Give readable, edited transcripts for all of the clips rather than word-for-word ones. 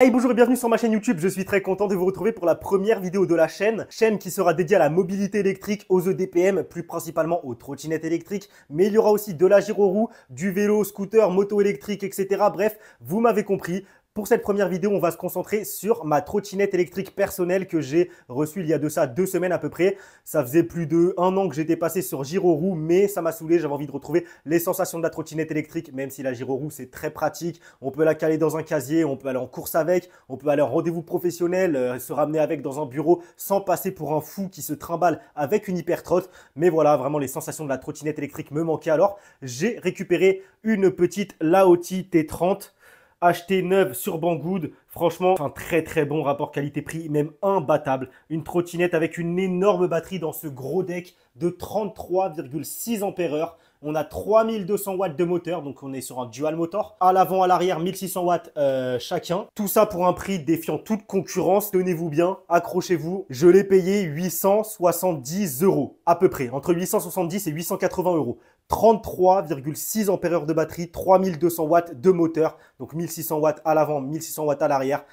Hey, bonjour et bienvenue sur ma chaîne YouTube. Je suis très content de vous retrouver pour la première vidéo de la chaîne qui sera dédiée à la mobilité électrique, aux EDPM, plus principalement aux trottinettes électriques, mais il y aura aussi de la gyroroue, du vélo, scooter, moto électrique, etc. Bref, vous m'avez compris. Pour cette première vidéo, on va se concentrer sur ma trottinette électrique personnelle que j'ai reçue il y a de ça 2 semaines à peu près. Ça faisait plus de 1 an que j'étais passé sur gyroroue, mais ça m'a saoulé. J'avais envie de retrouver les sensations de la trottinette électrique, même si la gyroroue c'est très pratique. On peut la caler dans un casier, on peut aller en course avec, on peut aller en rendez-vous professionnel, se ramener avec dans un bureau sans passer pour un fou qui se trimballe avec une hypertrotte. Mais voilà, vraiment les sensations de la trottinette électrique me manquaient. Alors, j'ai récupéré une petite Laoti T30. Acheté neuve sur Banggood, franchement, un très très bon rapport qualité-prix, même imbattable. Une trottinette avec une énorme batterie dans ce gros deck de 33,6 ampères-heure. On a 3200 watts de moteur, donc on est sur un dual motor. À l'avant, à l'arrière, 1600 watts chacun. Tout ça pour un prix défiant toute concurrence. Tenez-vous bien, accrochez-vous. Je l'ai payé 870 euros à peu près, entre 870 et 880 euros. 33,6 ampères-heure de batterie, 3200 watts de moteur, donc 1600 watts à l'avant, 1600 watts à l'arrière.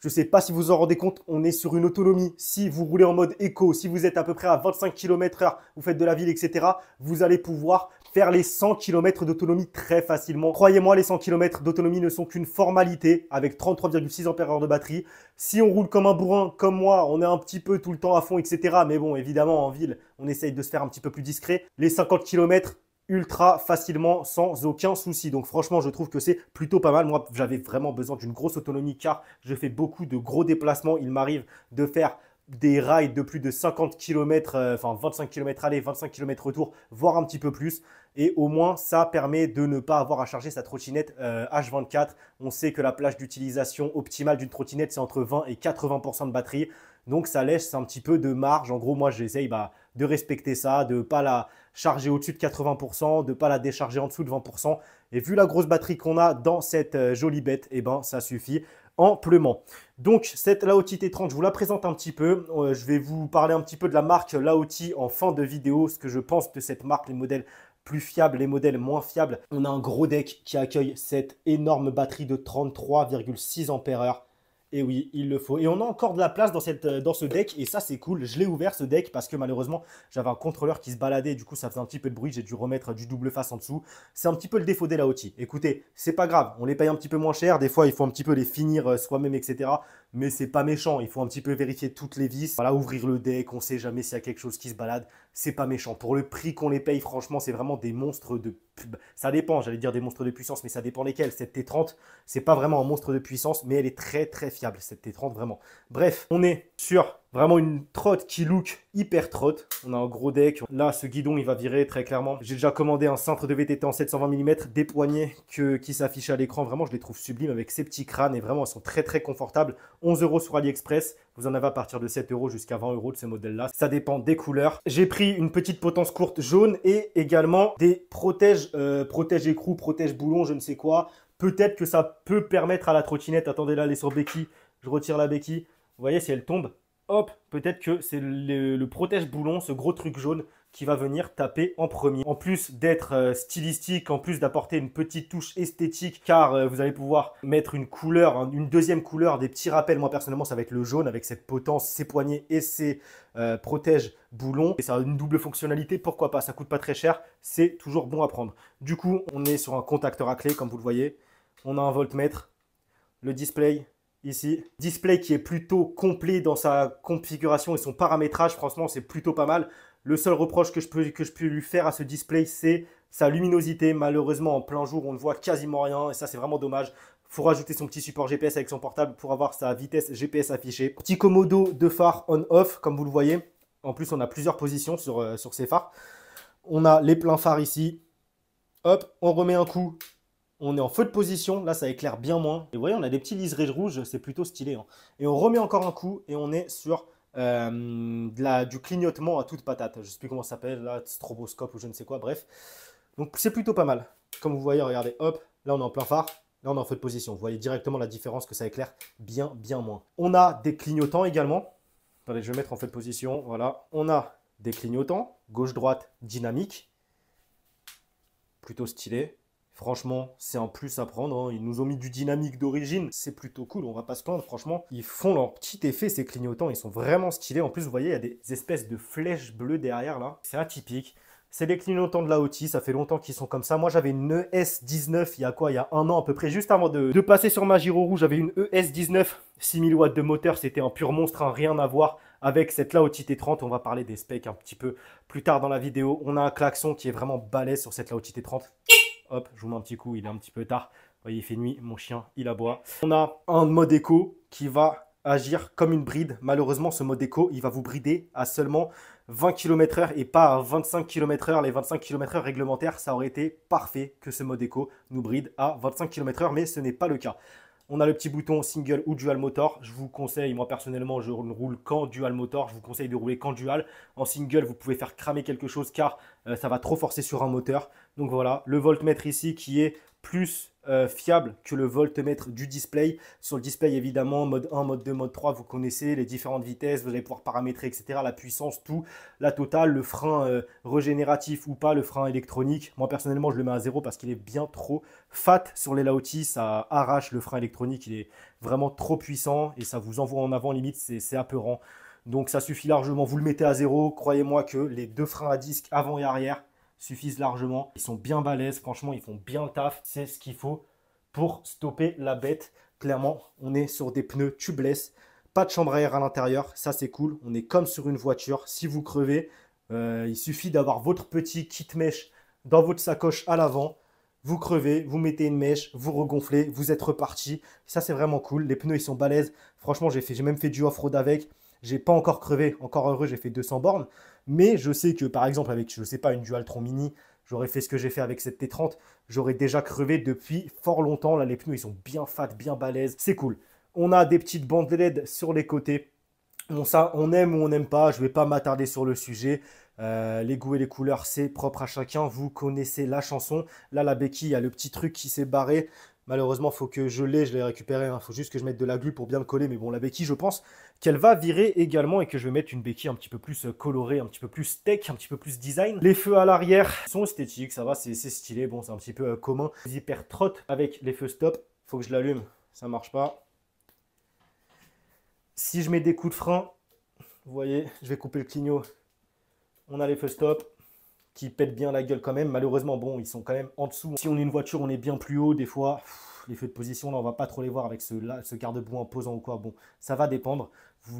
Je ne sais pas si vous en rendez compte, on est sur une autonomie. Si vous roulez en mode éco, si vous êtes à peu près à 25 km/h, vous faites de la ville, etc., vous allez pouvoir faire les 100 km d'autonomie très facilement. Croyez-moi, les 100 km d'autonomie ne sont qu'une formalité avec 33,6 ampères-heure de batterie. Si on roule comme un bourrin, comme moi, on est un petit peu tout le temps à fond, etc. Mais bon, évidemment, en ville, on essaye de se faire un petit peu plus discret. Les 50 km, ultra facilement sans aucun souci. Donc franchement, je trouve que c'est plutôt pas mal. Moi, j'avais vraiment besoin d'une grosse autonomie car je fais beaucoup de gros déplacements. Il m'arrive de faire des rides de plus de 50 km, enfin 25 km aller, 25 km retour, voire un petit peu plus. Et au moins, ça permet de ne pas avoir à charger sa trottinette H24. On sait que la plage d'utilisation optimale d'une trottinette, c'est entre 20 et 80% de batterie. Donc, ça laisse un petit peu de marge. En gros, moi, j'essaye de respecter ça, de ne pas la charger au-dessus de 80%, de ne pas la décharger en dessous de 20%. Et vu la grosse batterie qu'on a dans cette jolie bête, eh ben, ça suffit amplement. Donc, cette Laoti T30, je vous la présente un petit peu. Je vais vous parler un petit peu de la marque Laoti en fin de vidéo, ce que je pense de cette marque, les modèles plus fiables, les modèles moins fiables. On a un gros deck qui accueille cette énorme batterie de 33,6 ampères-heure. Et oui, il le faut. Et on a encore de la place dans ce deck. Et ça, c'est cool. Je l'ai ouvert, ce deck, parce que malheureusement, j'avais un contrôleur qui se baladait. Du coup, ça faisait un petit peu de bruit. J'ai dû remettre du double face en dessous. C'est un petit peu le défaut des Laoti. Écoutez, c'est pas grave. On les paye un petit peu moins cher. Des fois, il faut un petit peu les finir soi-même, etc. Mais c'est pas méchant. Il faut un petit peu vérifier toutes les vis. Voilà, ouvrir le deck. On sait jamais s'il y a quelque chose qui se balade. C'est pas méchant. Pour le prix qu'on les paye, franchement, c'est vraiment des monstres de... Ça dépend, j'allais dire des monstres de puissance, mais ça dépend lesquels. Cette T30, c'est pas vraiment un monstre de puissance, mais elle est très très fiable, cette T30, vraiment. Bref, on est sur vraiment une trotte qui look hyper trotte. On a un gros deck. Là, ce guidon, il va virer très clairement. J'ai déjà commandé un cintre de VTT en 720 mm, des poignées qui s'affichent à l'écran. Vraiment, je les trouve sublimes avec ces petits crânes et vraiment, elles sont très très confortables. 11 € sur AliExpress. Vous en avez à partir de 7 € jusqu'à 20 € de ce modèle-là. Ça dépend des couleurs. J'ai pris une petite potence courte jaune et également des protège écrou, protège boulon, je ne sais quoi. Peut-être que ça peut permettre à la trottinette, attendez là, elle est sur béquille, je retire la béquille. Vous voyez, si elle tombe, hop, peut-être que c'est le protège boulon, ce gros truc jaune qui va venir taper en premier. En plus d'être stylistique, en plus d'apporter une petite touche esthétique, car vous allez pouvoir mettre une couleur, une deuxième couleur, des petits rappels. Moi personnellement, ça va être le jaune avec cette potence, ses poignées et ses protège boulons. Et ça a une double fonctionnalité, pourquoi pas, ça coûte pas très cher, c'est toujours bon à prendre. Du coup, on est sur un contacteur à clé, comme vous le voyez. On a un voltmètre, le display ici. Display qui est plutôt complet dans sa configuration et son paramétrage, franchement, c'est plutôt pas mal. Le seul reproche que je peux lui faire à ce display, c'est sa luminosité. Malheureusement, en plein jour, on ne voit quasiment rien et ça, c'est vraiment dommage. Il faut rajouter son petit support GPS avec son portable pour avoir sa vitesse GPS affichée. Petit commodo de phare on-off, comme vous le voyez. En plus, on a plusieurs positions sur ces phares. On a les pleins phares ici. Hop, on remet un coup. On est en feu de position. Là, ça éclaire bien moins. Et vous voyez, on a des petits liserés rouges. C'est plutôt stylé, hein. Et on remet encore un coup et on est sur du clignotement à toute patate. Je ne sais plus comment ça s'appelle, là, stroboscope ou je ne sais quoi, bref. Donc c'est plutôt pas mal. Comme vous voyez, regardez, hop, là on est en plein phare, là on est en feu de position. Vous voyez directement la différence que ça éclaire bien moins. On a des clignotants également. Attendez, je vais mettre en feu de position, voilà. On a des clignotants, gauche-droite, dynamique. Plutôt stylé. Franchement, c'est un plus à prendre, hein. Ils nous ont mis du dynamique d'origine. C'est plutôt cool, on va pas se plaindre. Franchement, ils font leur petit effet, ces clignotants. Ils sont vraiment stylés. En plus, vous voyez, il y a des espèces de flèches bleues derrière, là. C'est atypique. C'est les clignotants de la Aoti. Ça fait longtemps qu'ils sont comme ça. Moi, j'avais une ES19 il y a quoi? Il y a un an à peu près. Juste avant de passer sur ma Giro rouge, j'avais une ES19. 6000 watts de moteur. C'était un pur monstre, hein, rien à voir avec cette Laoti T30. On va parler des specs un petit peu plus tard dans la vidéo. On a un klaxon qui est vraiment balèze sur cette Laoti T30. Hop, je vous mets un petit coup, il est un petit peu tard. Vous voyez, il fait nuit, mon chien, il aboie. On a un mode éco qui va agir comme une bride. Malheureusement, ce mode éco, il va vous brider à seulement 20 km/h et pas à 25 km/h. Les 25 km/h réglementaires, ça aurait été parfait que ce mode éco nous bride à 25 km/h, mais ce n'est pas le cas. On a le petit bouton single ou dual motor. Je vous conseille, moi personnellement, je ne roule qu'en dual motor. Je vous conseille de rouler qu'en dual. En single, vous pouvez faire cramer quelque chose car ça va trop forcer sur un moteur. Donc voilà, le voltmètre ici qui est plus fiable que le voltmètre du display. Sur le display, évidemment, mode 1, mode 2, mode 3, vous connaissez les différentes vitesses, vous allez pouvoir paramétrer, etc. La puissance, tout, la totale, le frein régénératif ou pas, le frein électronique. Moi, personnellement, je le mets à 0 parce qu'il est bien trop fat sur les Laoti. Ça arrache le frein électronique, il est vraiment trop puissant et ça vous envoie en avant, limite, c'est apeurant. Donc, ça suffit largement. Vous le mettez à 0. Croyez-moi que les deux freins à disque avant et arrière suffisent largement. Ils sont bien balèzes, franchement, ils font bien le taf. C'est ce qu'il faut pour stopper la bête. Clairement, on est sur des pneus tubeless, pas de chambre à air à l'intérieur, ça c'est cool. On est comme sur une voiture. Si vous crevez, il suffit d'avoir votre petit kit mèche dans votre sacoche à l'avant. Vous crevez, vous mettez une mèche, vous regonflez, vous êtes reparti. Ça c'est vraiment cool. Les pneus ils sont balèzes. Franchement, j'ai même fait du off-road avec. J'ai pas encore crevé, encore heureux, j'ai fait 200 bornes. Mais je sais que par exemple avec, je sais pas, une Dualtron Mini, j'aurais fait ce que j'ai fait avec cette T30, j'aurais déjà crevé depuis fort longtemps. Là, les pneus, ils sont bien fat, bien balèzes. C'est cool. On a des petites bandes LED sur les côtés. Bon, ça, on aime ou on n'aime pas. Je ne vais pas m'attarder sur le sujet. Les goûts et les couleurs, c'est propre à chacun. Vous connaissez la chanson. Là, la béquille, il y a le petit truc qui s'est barré. Malheureusement, il faut que je l'ai récupéré. Il faut juste que je mette de la glu pour bien le coller. Mais bon, la béquille, je pense qu'elle va virer également et que je vais mettre une béquille un petit peu plus colorée, un petit peu plus tech, un petit peu plus design. Les feux à l'arrière sont esthétiques, ça va, c'est stylé. Bon, c'est un petit peu commun. Les hyper trottes avec les feux stop. Il faut que je l'allume, ça marche pas. Si je mets des coups de frein, vous voyez, je vais couper le clignot. On a les feux stop qui pètent bien la gueule quand même. Malheureusement, bon, ils sont quand même en dessous. Si on est une voiture, on est bien plus haut. Des fois, les feux de position, là, on va pas trop les voir avec ce garde-boue en posant ou quoi. Bon, ça va dépendre.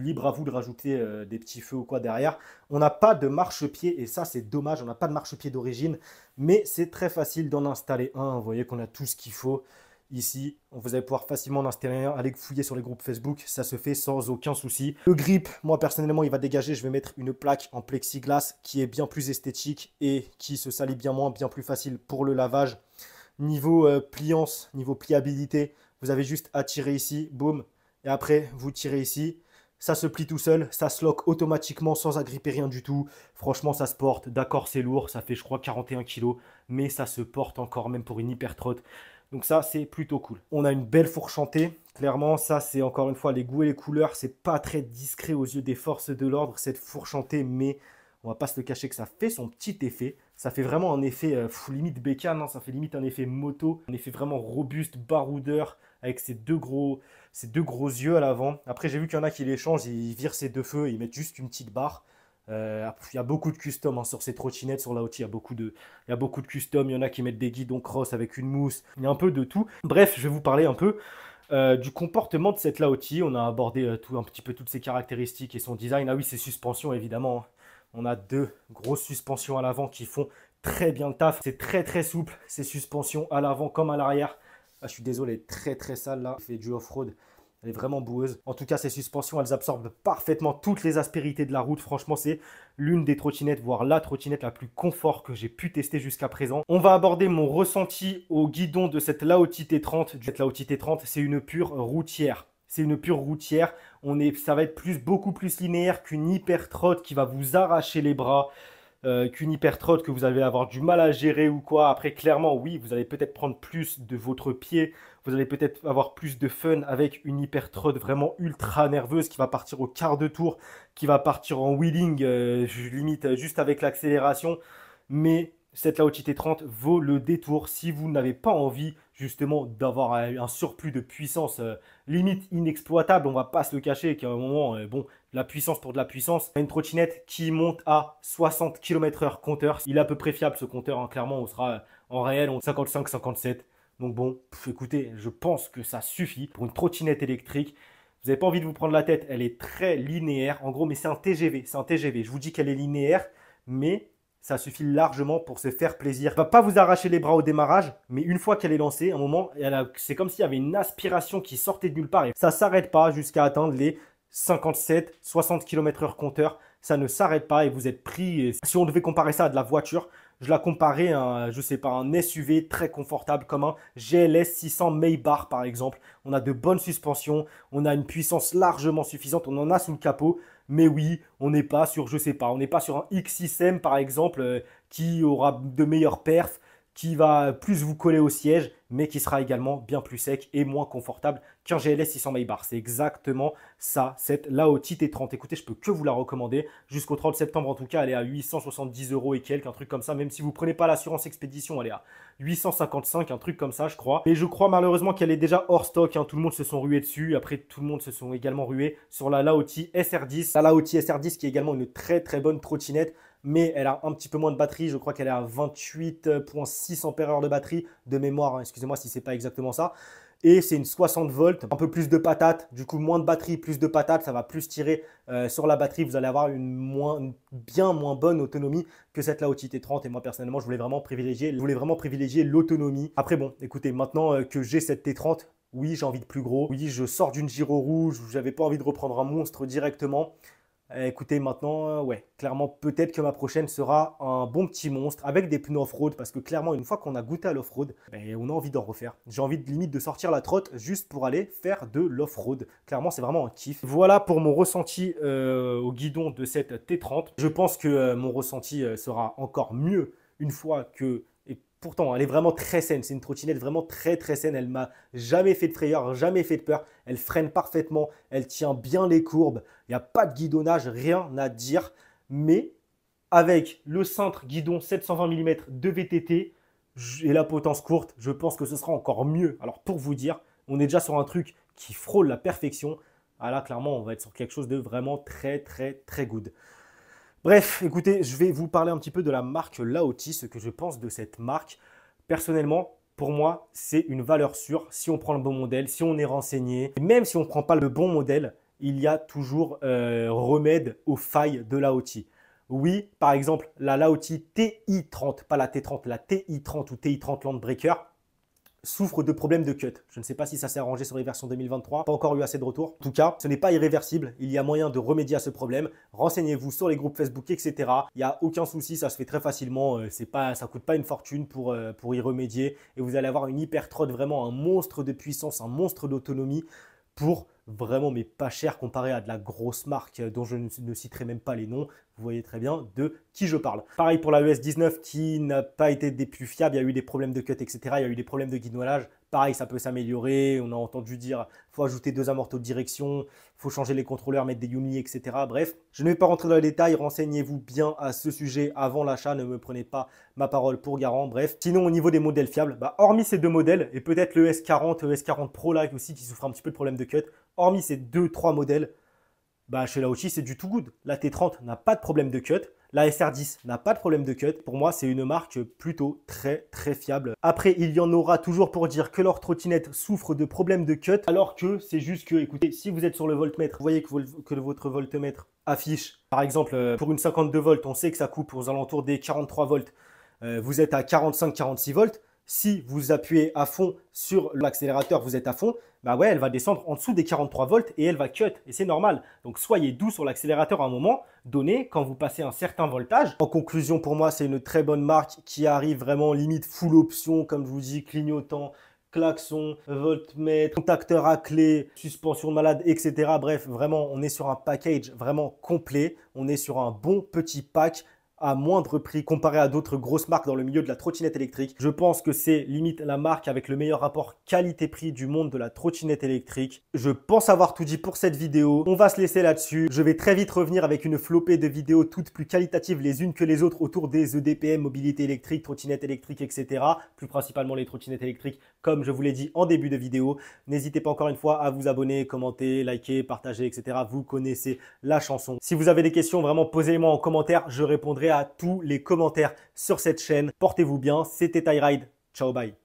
Libre à vous de rajouter des petits feux ou quoi derrière. On n'a pas de marchepied et ça, c'est dommage. On n'a pas de marchepied d'origine, mais c'est très facile d'en installer un. Vous voyez qu'on a tout ce qu'il faut. Ici, vous allez pouvoir facilement en installer un. Allez fouiller sur les groupes Facebook, ça se fait sans aucun souci. Le grip, moi personnellement, il va dégager. Je vais mettre une plaque en plexiglas qui est bien plus esthétique et qui se salit bien moins, bien plus facile pour le lavage. Niveau pliance, niveau pliabilité, vous avez juste à tirer ici, boum, et après vous tirez ici. Ça se plie tout seul, ça se lock automatiquement sans agripper rien du tout. Franchement, ça se porte. D'accord, c'est lourd, ça fait je crois 41 kg, mais ça se porte encore même pour une hyper trotte. Donc ça, c'est plutôt cool. On a une belle fourchantée. Clairement, ça, c'est encore une fois les goûts et les couleurs. C'est pas très discret aux yeux des forces de l'ordre, cette fourchantée, mais on va pas se le cacher que ça fait son petit effet. Ça fait vraiment un effet limite bécane, hein, ça fait limite un effet moto, un effet vraiment robuste, baroudeur, avec ces deux gros yeux à l'avant. Après, j'ai vu qu'il y en a qui les changent, ils virent ces deux feux, ils mettent juste une petite barre. Il y a beaucoup de custom hein, sur ces trottinettes, sur la Laoti, il y a beaucoup de custom. Il y en a qui mettent des guidons cross avec une mousse, il y a un peu de tout. Bref, je vais vous parler un peu du comportement de cette Laoti. On a abordé un petit peu toutes ses caractéristiques et son design. Ah oui, ses suspensions évidemment, hein. On a deux grosses suspensions à l'avant qui font très bien le taf. C'est très très souple, ces suspensions à l'avant comme à l'arrière. Ah, je suis désolé, elle est très très sale là. Elle fait du off-road. Elle est vraiment boueuse. En tout cas, ces suspensions, elles absorbent parfaitement toutes les aspérités de la route. Franchement, c'est l'une des trottinettes, voire la trottinette la plus confort que j'ai pu tester jusqu'à présent. On va aborder mon ressenti au guidon de cette Laoti T30. Cette Laoti T30, c'est une pure routière. C'est une pure routière. Ça va être beaucoup plus linéaire qu'une hyper trotte qui va vous arracher les bras. Qu'une hyper trotte que vous allez avoir du mal à gérer ou quoi. Après, clairement, oui, vous allez peut-être prendre plus de votre pied. Vous allez peut-être avoir plus de fun avec une hyper trotte vraiment ultra nerveuse qui va partir au quart de tour, qui va partir en wheeling, limite juste avec l'accélération. Mais cette Laochi T30 vaut le détour si vous n'avez pas envie justement d'avoir un surplus de puissance limite inexploitable. On va pas se le cacher qu'à un moment, bon, de la puissance pour de la puissance. Une trottinette qui monte à 60 km/h compteur. Il est à peu près fiable ce compteur, hein. Clairement, on sera en réel 55-57. Donc bon, écoutez, je pense que ça suffit pour une trottinette électrique. Vous n'avez pas envie de vous prendre la tête, elle est très linéaire. En gros, mais c'est un TGV, c'est un TGV. Je vous dis qu'elle est linéaire, mais ça suffit largement pour se faire plaisir. Elle va pas vous arracher les bras au démarrage, mais une fois qu'elle est lancée, à un moment, c'est comme s'il y avait une aspiration qui sortait de nulle part. Et ça ne s'arrête pas jusqu'à atteindre les 57-60 km/h compteur. Ça ne s'arrête pas et vous êtes pris. Et si on devait comparer ça à de la voiture, je la comparais à un, je sais pas, un SUV très confortable comme un GLS 600 Maybach par exemple. On a de bonnes suspensions, on a une puissance largement suffisante, on en a sous le capot. Mais oui, on n'est pas sur, je sais pas, on n'est pas sur un X6M par exemple qui aura de meilleures perfs, qui va plus vous coller au siège, mais qui sera également bien plus sec et moins confortable qu'un GLS 600 Maybach. C'est exactement ça, cette Laochi T30. Écoutez, je peux que vous la recommander. Jusqu'au 30 septembre, en tout cas, elle est à 870 € et quelques, un truc comme ça. Même si vous ne prenez pas l'assurance expédition, elle est à 855, un truc comme ça, je crois. Mais je crois malheureusement qu'elle est déjà hors stock, hein. Tout le monde se sont rués dessus. Après, tout le monde se sont également rués sur la Laochi SR10. La Laochi SR10 qui est également une très très bonne trottinette, mais elle a un petit peu moins de batterie. Je crois qu'elle est à 28,6 ampères-heure de batterie de mémoire, hein. Excusez-moi si ce n'est pas exactement ça. Et c'est une 60 volts, un peu plus de patates, du coup moins de batterie, plus de patates, ça va plus tirer sur la batterie. Vous allez avoir une bien moins bonne autonomie que cette Laochi T30. Et moi personnellement, je voulais vraiment privilégier l'autonomie. Après bon, écoutez, maintenant que j'ai cette T30, oui, j'ai envie de plus gros. Oui, je sors d'une Giro rouge, j'avais pas envie de reprendre un monstre directement. Écoutez, maintenant, ouais, clairement, peut-être que ma prochaine sera un bon petit monstre avec des pneus off-road parce que clairement, une fois qu'on a goûté à l'off-road, ben, on a envie d'en refaire. J'ai envie de limite de sortir la trotte juste pour aller faire de l'off-road. Clairement, c'est vraiment un kiff. Voilà pour mon ressenti au guidon de cette T30. Je pense que mon ressenti sera encore mieux une fois que... Pourtant, elle est vraiment très saine. C'est une trottinette vraiment très très saine. Elle m'a jamais fait de frayeur, jamais fait de peur. Elle freine parfaitement. Elle tient bien les courbes. Il n'y a pas de guidonnage, rien à dire. Mais avec le cintre guidon 720 mm de VTT et la potence courte, je pense que ce sera encore mieux. Alors pour vous dire, on est déjà sur un truc qui frôle la perfection. Ah là, clairement, on va être sur quelque chose de vraiment très très très good. Bref, écoutez, je vais vous parler un petit peu de la marque Laochi, ce que je pense de cette marque. Personnellement, pour moi, c'est une valeur sûre si on prend le bon modèle, si on est renseigné. Et même si on ne prend pas le bon modèle, il y a toujours remède aux failles de Laochi. Oui, par exemple, la Laochi TI30, pas la T30, la TI30 ou TI30 Landbreaker, souffre de problèmes de cut. Je ne sais pas si ça s'est arrangé sur les versions 2023. Pas encore eu assez de retours. En tout cas, ce n'est pas irréversible. Il y a moyen de remédier à ce problème. Renseignez-vous sur les groupes Facebook, etc. Il n'y a aucun souci, ça se fait très facilement. Ça coûte pas une fortune pour y remédier. Et vous allez avoir une hyper trotte, vraiment un monstre de puissance, un monstre d'autonomie pour vraiment, mais pas cher comparé à de la grosse marque dont je ne citerai même pas les noms. Vous voyez très bien de qui je parle. Pareil pour la ES19 qui n'a pas été des plus fiables. Il y a eu des problèmes de cut, etc. Il y a eu des problèmes de guidonnage. Pareil, ça peut s'améliorer. On a entendu dire il faut ajouter 2 amortos de direction, il faut changer les contrôleurs, mettre des Yumi, etc. Bref, je ne vais pas rentrer dans les détails. Renseignez-vous bien à ce sujet avant l'achat. Ne me prenez pas ma parole pour garant. Bref, sinon au niveau des modèles fiables, hormis ces deux modèles et peut-être le S40, le S40 Pro là aussi qui souffre un petit peu de problème de cut, hormis ces 2-3 modèles, chez Laochi, c'est du tout good. La T30 n'a pas de problème de cut. La SR10 n'a pas de problème de cut. Pour moi, c'est une marque plutôt très très fiable. Après, il y en aura toujours pour dire que leur trottinette souffre de problèmes de cut, alors que c'est juste que, écoutez, si vous êtes sur le voltmètre, vous voyez que votre voltmètre affiche, par exemple, pour une 52 volts, on sait que ça coupe aux alentours des 43 volts. Vous êtes à 45-46 volts. Si vous appuyez à fond sur l'accélérateur, vous êtes à fond, ouais, elle va descendre en dessous des 43 volts et elle va cut. Et c'est normal. Donc, soyez doux sur l'accélérateur à un moment donné quand vous passez un certain voltage. En conclusion, pour moi, c'est une très bonne marque qui arrive vraiment limite full option, comme je vous dis, clignotant, klaxon, voltmètre, contacteur à clé, suspension de malade, etc. Bref, vraiment, on est sur un package vraiment complet. On est sur un bon petit pack à moindre prix comparé à d'autres grosses marques dans le milieu de la trottinette électrique. Je pense que c'est limite la marque avec le meilleur rapport qualité-prix du monde de la trottinette électrique. Je pense avoir tout dit pour cette vidéo. On va se laisser là-dessus. Je vais très vite revenir avec une flopée de vidéos toutes plus qualitatives les unes que les autres autour des EDPM, mobilité électrique, trottinette électrique, etc. Plus principalement les trottinettes électriques, comme je vous l'ai dit en début de vidéo. N'hésitez pas encore une fois à vous abonner, commenter, liker, partager, etc. Vous connaissez la chanson. Si vous avez des questions, vraiment posez-les-moi en commentaire. Je répondrai à tous les commentaires sur cette chaîne. Portez-vous bien. C'était TyRide. Ciao, bye.